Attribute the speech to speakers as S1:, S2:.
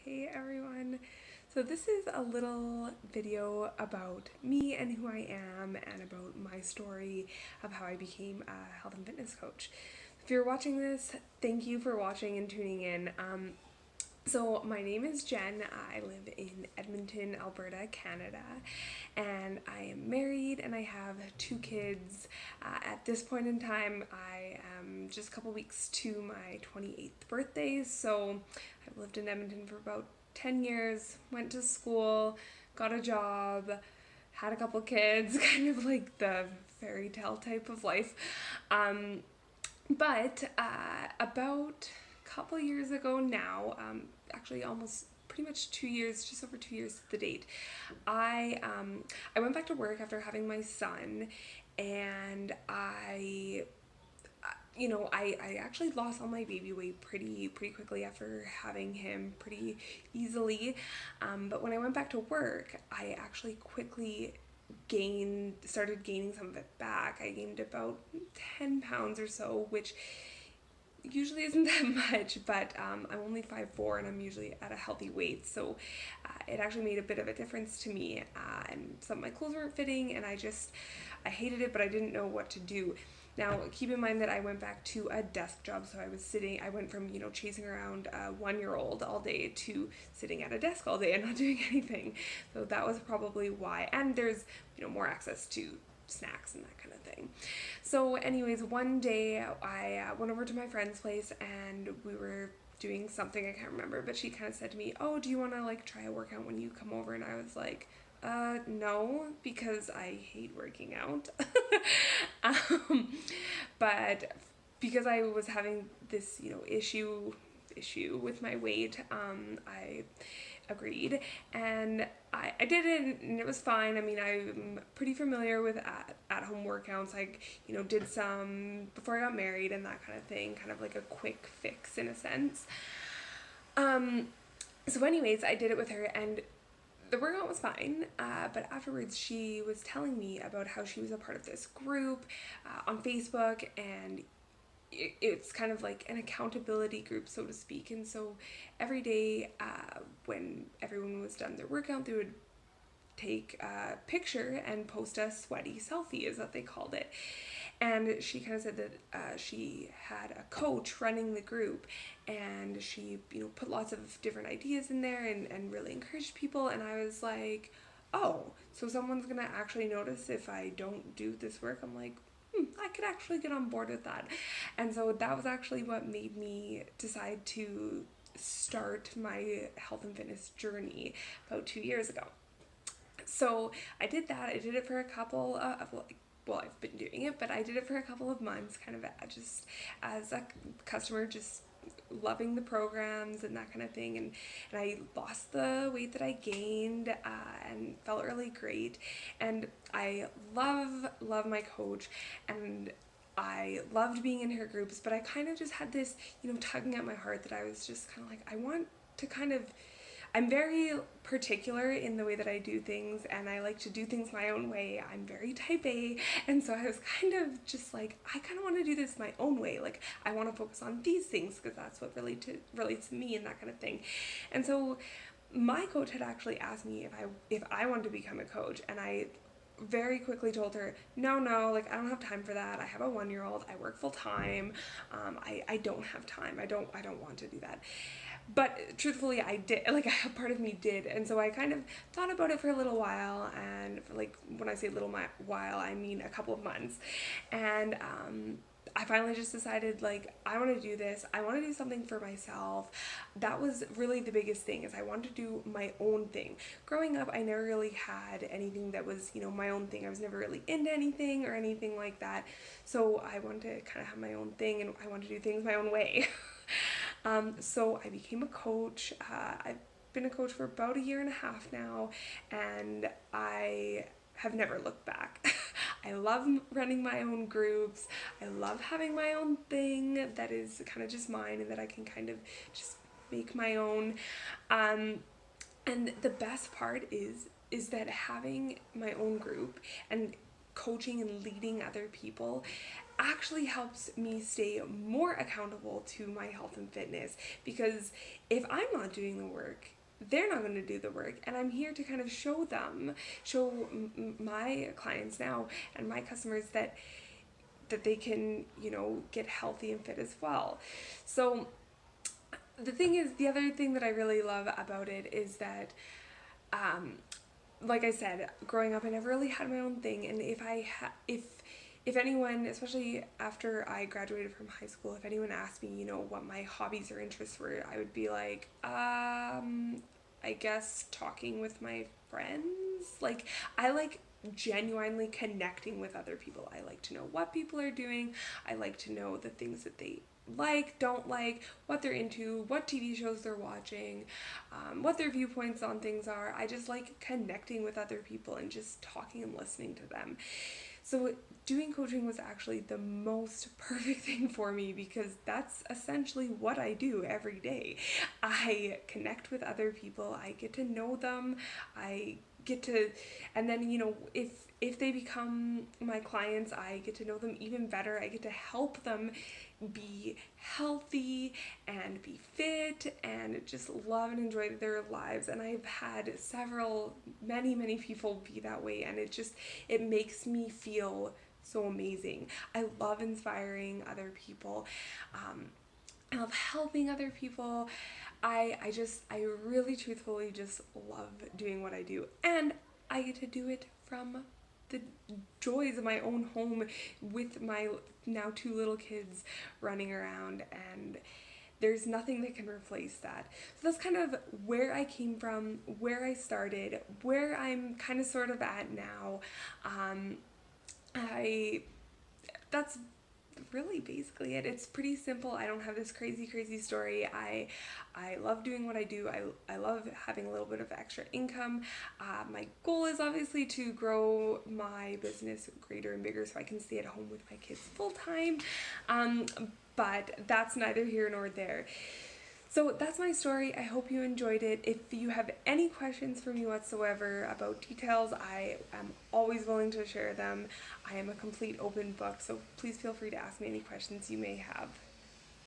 S1: Hey everyone! So this is a little video about me and who I am and about my story of how I became a health and fitness coach. If you're watching this, thank you for watching and tuning in. So my name is Jen. I live in Edmonton, Alberta, Canada, and I am married and I have two kids. At this point in time, I am just a couple weeks to my 28th birthday, so I've lived in Edmonton for about 10 years, went to school, got a job, had a couple kids, kind of like the fairy tale type of life. But about a couple years ago now, actually almost pretty much 2 years, just over 2 years to the date, I went back to work after having my son, and I actually lost all my baby weight pretty quickly after having him pretty easily. But when I went back to work, I actually quickly started gaining some of it back. I gained about 10 pounds or so, which usually isn't that much, but I'm only 5'4" and I'm usually at a healthy weight, so it actually made a bit of a difference to me, and some of my clothes weren't fitting, and I hated it, but I didn't know what to do. Now, keep in mind that I went back to a desk job, so I went from, chasing around a 1-year-old all day to sitting at a desk all day and not doing anything. So that was probably why. And there's, more access to snacks and that kind of thing. So anyways, one day I went over to my friend's place and we were doing something, I can't remember, but she kind of said to me, "Oh, do you want to like try a workout when you come over?" And I was like, no, because I hate working out. um, but because I was having this, issue with my weight, I agreed, and I did it, and it was fine. I mean, I'm pretty familiar with at-home workouts. I, did some before I got married and that kind of thing, kind of like a quick fix in a sense. Um, so anyways, I did it with her, and the workout was fine, but afterwards she was telling me about how she was a part of this group on Facebook, and it's kind of like an accountability group, so to speak. And so every day, when everyone was done their workout, they would take a picture and post a sweaty selfie, is what they called it. And she kind of said that she had a coach running the group, and she, put lots of different ideas in there, and really encouraged people. And I was like, oh, so someone's gonna actually notice if I don't do this work. I'm like, I could actually get on board with that. And so that was actually what made me decide to start my health and fitness journey about 2 years ago. So I did that. I did it for a couple well, I've been doing it, but I did it for a couple of months, kind of just as a customer, just loving the programs and that kind of thing. And I lost the weight that I gained, and felt really great. And I love my coach, and I loved being in her groups, but I kind of just had this, tugging at my heart that I was just kind of like, I want to kind of, I'm very particular in the way that I do things, and I like to do things my own way. I'm very type A, and so I was kind of just like, I kind of want to do this my own way. Like, I want to focus on these things because that's what relates to me and that kind of thing. And so my coach had actually asked me if I wanted to become a coach, and I very quickly told her, no, like, I don't have time for that. I have a 1-year-old. I work full time. I don't have time. I don't want to do that. But truthfully, I did, like, a part of me did. And so I kind of thought about it for a little while, and for, like, when I say while, I mean a couple of months. And I finally just decided, like, I want to do this. I want to do something for myself. That was really the biggest thing, is I wanted to do my own thing. Growing up, I never really had anything that was, my own thing. I was never really into anything or anything like that. So I wanted to kind of have my own thing, and I wanted to do things my own way. So I became a coach. I've been a coach for about 1.5 years now, and I have never looked back. I love running my own groups. I love having my own thing that is kind of just mine and that I can kind of just make my own. And the best part is that having my own group, and coaching and leading other people actually helps me stay more accountable to my health and fitness, because if I'm not doing the work, they're not going to do the work, and I'm here to kind of show my clients now and my customers that they can, get healthy and fit as well. So the other thing that I really love about it is that, um, like I said, growing up, I never really had my own thing, and if anyone, especially after I graduated from high school, if anyone asked me, what my hobbies or interests were, I would be like, I guess talking with my friends. Like, I like genuinely connecting with other people. I like to know what people are doing. I like to know the things that they like, don't like, what they're into, what TV shows they're watching, what their viewpoints on things are. I just like connecting with other people and just talking and listening to them. So doing coaching was actually the most perfect thing for me, because that's essentially what I do every day. I connect with other people, I get to know them, I get to, and then, if they become my clients, I get to know them even better. I get to help them be healthy and be fit and just love and enjoy their lives. And I've had many people be that way, and it makes me feel so amazing. I love inspiring other people. I love helping other people. I really truthfully just love doing what I do. And I get to do it from the joys of my own home with my now 2 little kids running around, and there's nothing that can replace that. So that's kind of where I came from, where I started, where I'm kind of sort of at now. I That's really basically it. It's pretty simple. I don't have this crazy story. I love doing what I do. I love having a little bit of extra income. My goal is obviously to grow my business greater and bigger so I can stay at home with my kids full time. Um, but that's neither here nor there. So that's my story. I hope you enjoyed it. If you have any questions for me whatsoever about details, I am always willing to share them. I am a complete open book, so please feel free to ask me any questions you may have.